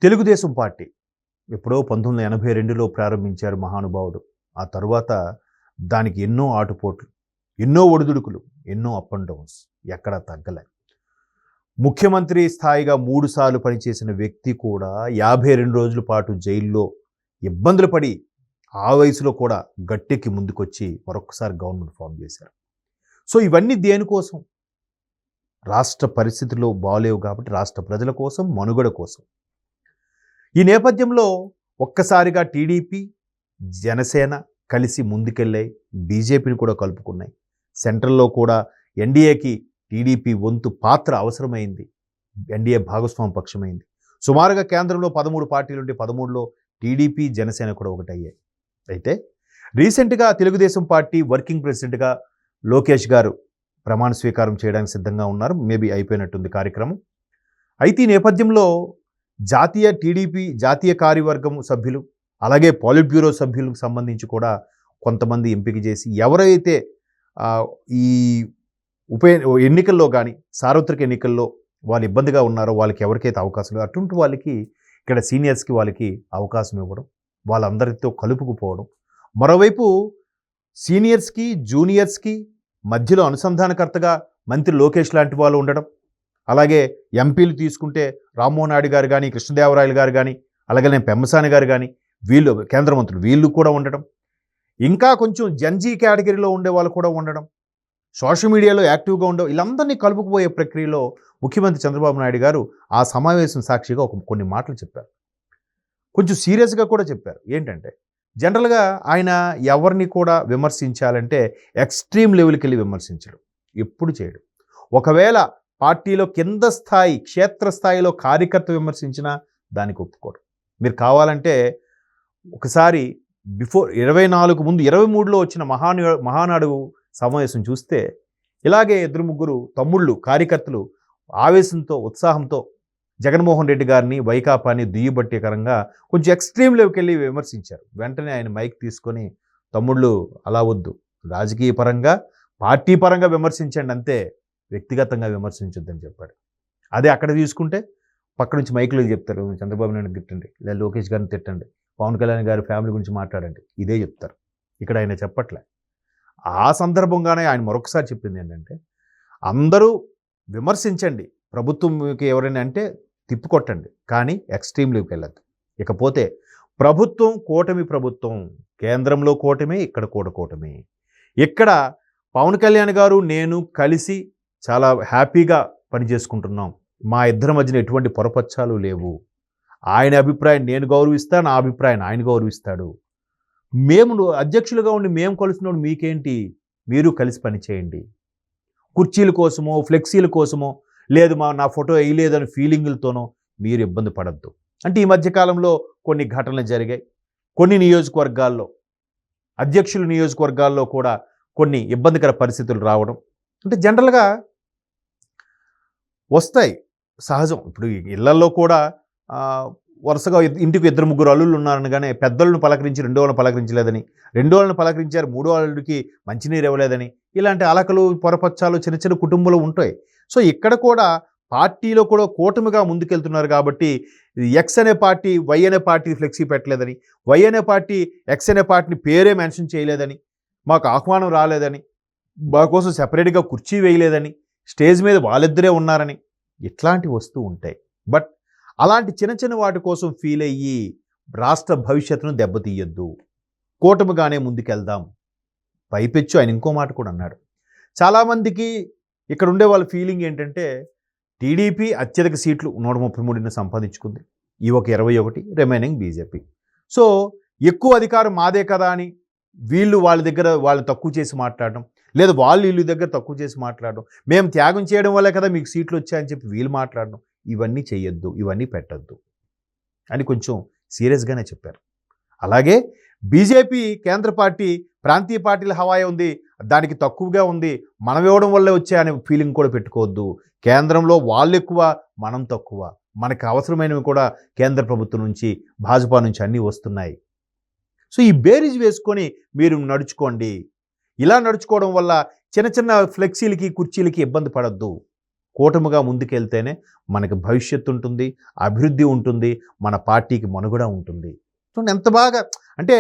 Telugu Desam party ఎప్పుడో 1982లో ప్రారంభించారు మహానుభావుడు. ఆ తరువాత దానికి ఎన్నో ఆటుపోట్లు, ఎన్నో ఒడిదుడుకులు, ఎన్నో అప్ అండ్ డౌన్స్, ఎక్కడా తగ్గలే. ముఖ్యమంత్రి స్థాయిగా 3 సార్లు పనిచేసిన వ్యక్తి కూడా 52 రోజుల పాటు జైల్లో ఇబ్బందులు పడి, ఆ వయసులో కూడా గట్టెక్కి ముందుకొచ్చి మరొక్కసారి గవర్నమెంట్ ఫామ్ చేశారు. సో ఇవన్నీ దేనికోసం? రాష్ట్ర పరిస్థితులు బాలేవు కాబట్టి రాష్ట్ర ప్రజల కోసం, మనుగడ కోసం. ఈ నేపథ్యంలో ఒక్కసారిగా టీడీపీ, జనసేన కలిసి ముందుకెళ్ళాయి. బీజేపీని కూడా కలుపుకున్నాయి. సెంట్రల్లో కూడా ఎన్డీఏకి టీడీపీ వంతు పాత్ర అవసరమైంది. ఎన్డీఏ భాగస్వామ్య పక్షమైంది. సుమారుగా కేంద్రంలో 13 పార్టీలు ఉంటే 13లో టీడీపీ, జనసేన కూడా ఒకటయ్యాయి. అయితే రీసెంట్గా తెలుగుదేశం పార్టీ వర్కింగ్ ప్రెసిడెంట్గా లోకేష్ గారు ప్రమాణ స్వీకారం చేయడానికి సిద్ధంగా ఉన్నారు. మేబీ అయిపోయినట్టుంది కార్యక్రమం. అయితే ఈ నేపథ్యంలో జాతీయ టీడీపీ జాతీయ కార్యవర్గం సభ్యులు, అలాగే పాలిట్ బ్యూరో సభ్యులకు సంబంధించి కూడా కొంతమంది ఎంపిక చేసి, ఎవరైతే ఈ ఎన్నికల్లో కానీ సార్వత్రిక ఎన్నికల్లో వాళ్ళు ఇబ్బందిగా ఉన్నారో వాళ్ళకి ఎవరికైతే అవకాశం లేదో అటువంటి వాళ్ళకి ఇక్కడ సీనియర్స్కి వాళ్ళకి అవకాశం ఇవ్వడం, వాళ్ళందరితో కలుపుకుపోవడం. మరోవైపు సీనియర్స్కి, జూనియర్స్కి మధ్యలో అనుసంధానకర్తగా మంత్రి లోకేష్ లాంటి వాళ్ళు ఉండడం, అలాగే ఎంపీలు తీసుకుంటే రామ్మోహన్ నాయుడు గారు కానీ, కృష్ణదేవరాయలు గారు కానీ, అలాగే పెమ్మసాని గారు కానీ, వీళ్ళు కేంద్ర మంత్రులు వీళ్ళు కూడా ఉండడం, ఇంకా కొంచెం జన్జీ కేటగిరీలో ఉండే వాళ్ళు కూడా ఉండడం, సోషల్ మీడియాలో యాక్టివ్గా ఉండవు, వీళ్ళందరినీ కలుపుకుపోయే ప్రక్రియలో ముఖ్యమంత్రి చంద్రబాబు నాయుడు గారు ఆ సమావేశం సాక్షిగా కొన్ని మాటలు చెప్పారు. కొంచెం సీరియస్గా కూడా చెప్పారు. ఏంటంటే, జనరల్గా ఆయన ఎవరిని కూడా విమర్శించాలంటే ఎక్స్ట్రీమ్ లెవెల్కి వెళ్ళి విమర్శించడు, ఎప్పుడు చేయడు. ఒకవేళ పార్టీలో కింద స్థాయి, క్షేత్రస్థాయిలో కార్యకర్త విమర్శించినా దానికి ఒప్పుకోడు. మీరు కావాలంటే ఒకసారి బిఫోర్ 24 ముందు 23లో వచ్చిన మహానాడు సమావేశం చూస్తే ఇలాగే 2-3 తమ్ముళ్ళు కార్యకర్తలు ఆవేశంతో, ఉత్సాహంతో జగన్మోహన్ రెడ్డి గారిని, వైకాపాని దుయ్యబట్టేకరంగా కొంచెం ఎక్స్ట్రీమ్ లెవెల్కి వెళ్ళి విమర్శించారు. వెంటనే ఆయన మైక్ తీసుకొని, తమ్ముళ్ళు అలా వద్దు, రాజకీయ పరంగా పార్టీ పరంగా విమర్శించండి అంతే, వ్యక్తిగతంగా విమర్శించొద్దని చెప్పాడు. అదే అక్కడ తీసుకుంటే పక్క నుంచి మైకులు చెప్తారు, చంద్రబాబు నాయుడు తిట్టండి, లేదా లోకేష్ గారిని తిట్టండి, పవన్ కళ్యాణ్ గారి ఫ్యామిలీ గురించి మాట్లాడండి, ఇదే చెప్తారు. ఇక్కడ ఆయన చెప్పట్లే. ఆ సందర్భంగానే ఆయన మరొకసారి చెప్పింది ఏంటంటే, అందరూ విమర్శించండి, ప్రభుత్వంకి ఎవరైనా అంటే తిప్పికొట్టండి, కానీ ఎక్స్ట్రీమ్ లీవ్కి వెళ్ళద్దు. ఇకపోతే ప్రభుత్వం కూటమి ప్రభుత్వం, కేంద్రంలో కూటమి, ఇక్కడ కూడా కూటమి. ఇక్కడ పవన్ కళ్యాణ్ గారు నేను కలిసి చాలా హ్యాపీగా పనిచేసుకుంటున్నాం. మా ఇద్దరి మధ్యన ఎటువంటి పొరపచ్చాలు లేవు. ఆయన అభిప్రాయం నేను గౌరవిస్తాను, నా అభిప్రాయం ఆయన గౌరవిస్తాడు. మేము అధ్యక్షులుగా ఉండి మేము కలుస్తున్నాడు, మీకేంటి, మీరు కలిసి పనిచేయండి. కుర్చీల కోసమో, ఫ్లెక్సీల కోసమో, లేదు నా ఫోటో వేయలేదని ఫీలింగులతోనో మీరు ఇబ్బంది పడద్దు. అంటే ఈ మధ్యకాలంలో కొన్ని ఘటనలు జరిగాయి. కొన్ని నియోజకవర్గాల్లో, అధ్యక్షుల నియోజకవర్గాల్లో కూడా కొన్ని ఇబ్బందికర పరిస్థితులు రావడం అంటే జనరల్గా వస్తాయి, సహజం. ఇప్పుడు ఇళ్లలో కూడా వరుసగా ఇంటికి 2-3 అల్లుళ్ళు ఉన్నారనగానే పెద్దలను పలకరించి 2 వాళ్ళని పలకరించలేదని, 2 వాళ్ళని పలకరించారు 3 వాళ్ళకి మంచినీరు ఇవ్వలేదని, ఇలాంటి అలకలు, పొరపచ్చాలు చిన్న చిన్న కుటుంబాలు ఉంటాయి. సో ఇక్కడ కూడా పార్టీలో కూడా కూటమిగా ముందుకెళ్తున్నారు కాబట్టి ఎక్స్ అనే పార్టీ వై అనే పార్టీ ఫ్లెక్సీ పెట్టలేదని, వై అనే పార్టీ ఎక్స్ అనే పార్టీని పేరే మెన్షన్ చేయలేదని, మాకు ఆహ్వానం రాలేదని, మా కోసం సెపరేట్గా కుర్చీ వేయలేదని, స్టేజ్ మీద వాళ్ళిద్దరే ఉన్నారని, ఇట్లాంటివి వస్తూ ఉంటాయి. బట్ అలాంటి చిన్న చిన్న వాటి కోసం ఫీల్ అయ్యి రాష్ట్ర భవిష్యత్తును దెబ్బతీయొద్దు, కూటమిగానే ముందుకెళ్దాం. పైపెచ్చు ఆయన ఇంకో మాట కూడా అన్నాడు. చాలామందికి ఇక్కడ ఉండే వాళ్ళ ఫీలింగ్ ఏంటంటే, టీడీపీ అత్యధిక సీట్లు 133ని సంపాదించుకుంది, ఈ ఒక 21 రిమైనింగ్ బీజేపీ. సో ఎక్కువ అధికారం మాదే కదా అని వీళ్ళు వాళ్ళ దగ్గర వాళ్ళని తక్కువ చేసి మాట్లాడడం, లేదా వాళ్ళు వీళ్ళ దగ్గర తక్కువ చేసి మాట్లాడడం, మేము త్యాగం చేయడం వల్లే కదా మీకు సీట్లు వచ్చాయని చెప్పి వీళ్ళు మాట్లాడడం, ఇవన్నీ చేయొద్దు, ఇవన్నీ పెట్టద్దు అని కొంచెం సీరియస్గానే చెప్పారు. అలాగే బీజేపీ కేంద్ర పార్టీ ప్రాంతీయ పార్టీల హవాయి ఉంది, దానికి తక్కువగా ఉంది, మనం ఇవ్వడం వల్లే వచ్చాయనే ఫీలింగ్ కూడా పెట్టుకోవద్దు. కేంద్రంలో వాళ్ళు ఎక్కువ, మనం తక్కువ, మనకు అవసరమైనవి కూడా కేంద్ర ప్రభుత్వం నుంచి, భాజపా నుంచి అన్నీ వస్తున్నాయి. సో ఈ బేరీజ్ వేసుకొని మీరు నడుచుకోండి. ఇలా నడుచుకోవడం వల్ల చిన్న చిన్న ఫ్లెక్సీలకి, కుర్చీలకి ఇబ్బంది పడద్దు. కూటమిగా ముందుకెళ్తేనే మనకి భవిష్యత్తు ఉంటుంది, అభివృద్ధి ఉంటుంది, మన పార్టీకి మనుగడ ఉంటుంది. చూడండి ఎంత బాగా అంటే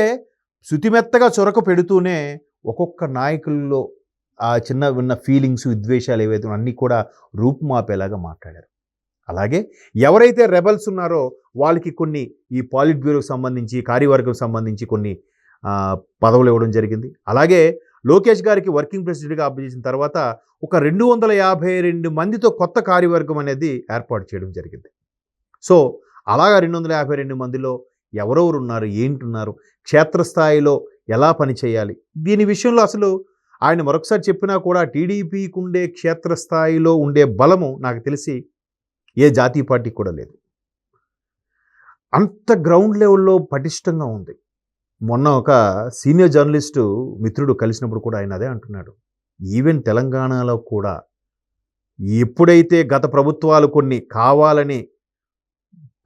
శుతిమెత్తగా చొరక పెడుతూనే ఒక్కొక్క నాయకుల్లో ఆ చిన్న ఉన్న ఫీలింగ్స్, విద్వేషాలు ఏవైతే అన్నీ కూడా రూపుమాపేలాగా మాట్లాడారు. అలాగే ఎవరైతే రెబల్స్ ఉన్నారో వాళ్ళకి కొన్ని ఈ పాలిట్ బ్యూరోకి సంబంధించి, కార్యవర్గం సంబంధించి కొన్ని పదవులు ఇవ్వడం జరిగింది. అలాగే లోకేష్ గారికి వర్కింగ్ ప్రెసిడెంట్గా అప్పగించిన తర్వాత ఒక 252 మందితో కొత్త కార్యవర్గం అనేది ఏర్పాటు చేయడం జరిగింది. సో అలాగా 252 మందిలో ఎవరెవరు ఉన్నారు, ఏంటున్నారు, క్షేత్రస్థాయిలో ఎలా పనిచేయాలి, దీని విషయంలో అసలు ఆయన మరొకసారి చెప్పినా కూడా టీడీపీకి ఉండే క్షేత్రస్థాయిలో ఉండే బలము నాకు తెలిసి ఏ జాతీయ పార్టీకి కూడా లేదు. అంత గ్రౌండ్ లెవెల్లో పటిష్టంగా ఉంది. మొన్న ఒక సీనియర్ జర్నలిస్టు మిత్రుడు కలిసినప్పుడు కూడా ఆయన అదే అంటున్నాడు. ఈవెన్ తెలంగాణలో కూడా ఎప్పుడైతే గత ప్రభుత్వాలు కొన్ని కావాలని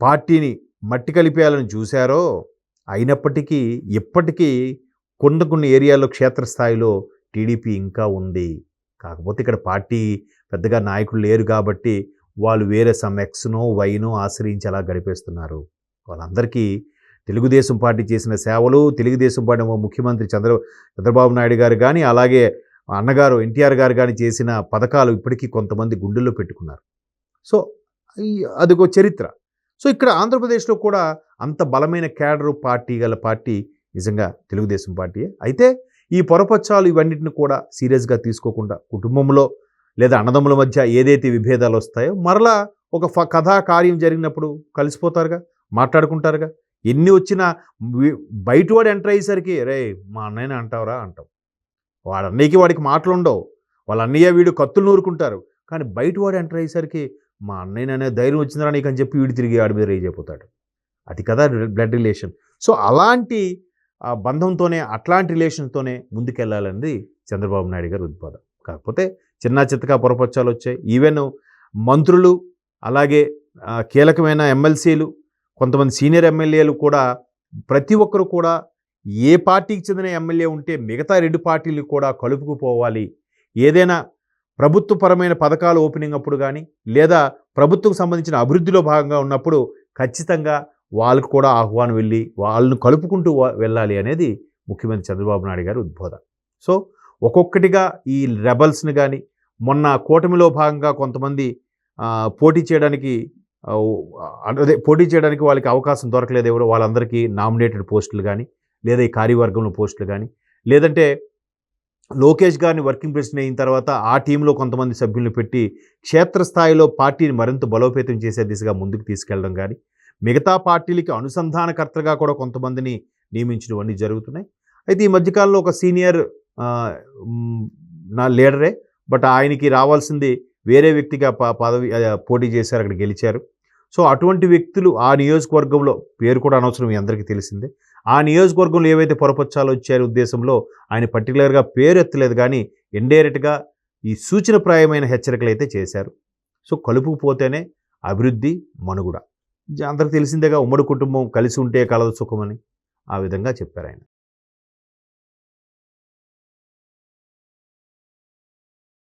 పార్టీని మట్టి కలిపేయాలని చూశారో, అయినప్పటికీ ఇప్పటికీ కొన్ని ఏరియాల్లో క్షేత్రస్థాయిలో టీడీపీ ఇంకా ఉంది. కాకపోతే ఇక్కడ పార్టీ పెద్దగా నాయకులు లేరు కాబట్టి వాళ్ళు వేరే సమ్ ఎక్స్నో వైనో ఆశ్రయించి అలా గడిపేస్తున్నారు. వాళ్ళందరికీ తెలుగుదేశం పార్టీ చేసిన సేవలు, తెలుగుదేశం పార్టీ ముఖ్యమంత్రి చంద్రబాబు నాయుడు గారు కానీ, అలాగే అన్నగారు ఎన్టీఆర్ గారు కానీ చేసిన పథకాలు ఇప్పటికీ కొంతమంది గుండెల్లో పెట్టుకున్నారు. సో అదిగో చరిత్ర. సో ఇక్కడ ఆంధ్రప్రదేశ్లో కూడా అంత బలమైన క్యాడరు పార్టీ గల పార్టీ నిజంగా తెలుగుదేశం పార్టీయే. అయితే ఈ పొరపచ్చాలు ఇవన్నిటిని కూడా సీరియస్గా తీసుకోకుండా కుటుంబంలో లేదా అన్నదమ్ముల మధ్య ఏదైతే విభేదాలు వస్తాయో మరలా ఒక కథా కార్యం జరిగినప్పుడు కలిసిపోతారుగా, మాట్లాడుకుంటారుగా. ఎన్ని వచ్చినా బయటవాడు ఎంటర్ అయ్యేసరికి రే మా అన్నయ్యని అంటావురా అంటాం. వాడు అన్నయ్యకి వాడికి మాటలు ఉండవు, వాళ్ళ అన్నయ్య వీడు కత్తులు నూరుకుంటారు. కానీ బయటవాడు ఎంటర్ అయ్యేసరికి మా అన్నయ్యని అనే ధైర్యం వచ్చిందిరా నీకు అని చెప్పి వీడు తిరిగి ఆడి మీద రేజ్ అయిపోతాడు. అది కదా బ్లడ్ రిలేషన్. సో అలాంటి బంధంతోనే, అట్లాంటి రిలేషన్తోనే ముందుకెళ్ళాలన్నది చంద్రబాబు నాయుడు గారి ఉద్బోధం. కాకపోతే చిన్న చిత్తగా పొరపచ్చాలు వచ్చాయి. ఈవెన్ మంత్రులు, అలాగే కీలకమైన ఎమ్మెల్సీలు, కొంతమంది సీనియర్ ఎమ్మెల్యేలు కూడా ప్రతి ఒక్కరు కూడా ఏ పార్టీకి చెందిన ఎమ్మెల్యే ఉంటే మిగతా 2 పార్టీలు కూడా కలుపుకుపోవాలి. ఏదైనా ప్రభుత్వపరమైన పథకాలు ఓపెనింగ్ అప్పుడు కానీ, లేదా ప్రభుత్వం సంబంధించిన అభివృద్ధిలో భాగంగా ఉన్నప్పుడు ఖచ్చితంగా వాళ్ళకు కూడా ఆహ్వానం వెళ్ళి వాళ్ళను కలుపుకుంటూ వెళ్ళాలి అనేది ముఖ్యమంత్రి చంద్రబాబు నాయుడు గారి ఉద్బోధన. సో ఒక్కొక్కటిగా ఈ రెబల్స్ని కానీ, మొన్న కూటమిలో భాగంగా కొంతమంది పోటీ చేయడానికి వాళ్ళకి అవకాశం దొరకలేదు ఎవరో, వాళ్ళందరికీ నామినేటెడ్ పోస్టులు కానీ, లేదా ఈ కార్యవర్గంలో పోస్టులు కానీ, లేదంటే లోకేష్ గారిని వర్కింగ్ ప్రెసిడెంట్ అయిన తర్వాత ఆ టీంలో కొంతమంది సభ్యులను పెట్టి క్షేత్రస్థాయిలో పార్టీని మరింత బలోపేతం చేసే దిశగా ముందుకు తీసుకెళ్లడం కానీ, మిగతా పార్టీలకి అనుసంధానకర్తగా కూడా కొంతమందిని నియమించడం అన్నీ జరుగుతున్నాయి. అయితే ఈ మధ్యకాలంలో ఒక సీనియర్ నా లీడరే, బట్ ఆయనకి రావాల్సింది వేరే వ్యక్తిగా పదవి పోటీ చేశారు, అక్కడ గెలిచారు. సో అటువంటి వ్యక్తులు ఆ నియోజకవర్గంలో, పేరు కూడా అనవసరం మీ అందరికీ తెలిసిందే, ఆ నియోజకవర్గంలో ఏవైతే పొరపచ్చాలు వచ్చారో ఉద్దేశంలో ఆయన పర్టికులర్గా పేరు ఎత్తలేదు, కానీ ఇండైరెక్ట్గా ఈ సూచనప్రాయమైన హెచ్చరికలు అయితే చేశారు. సో కలుపుకుపోతేనే అభివృద్ధి, మనుగడ. అందరికి తెలిసిందేగా, ఉమ్మడి కుటుంబం కలిసి ఉంటే కలదు సుఖమని, ఆ విధంగా చెప్పారు ఆయన.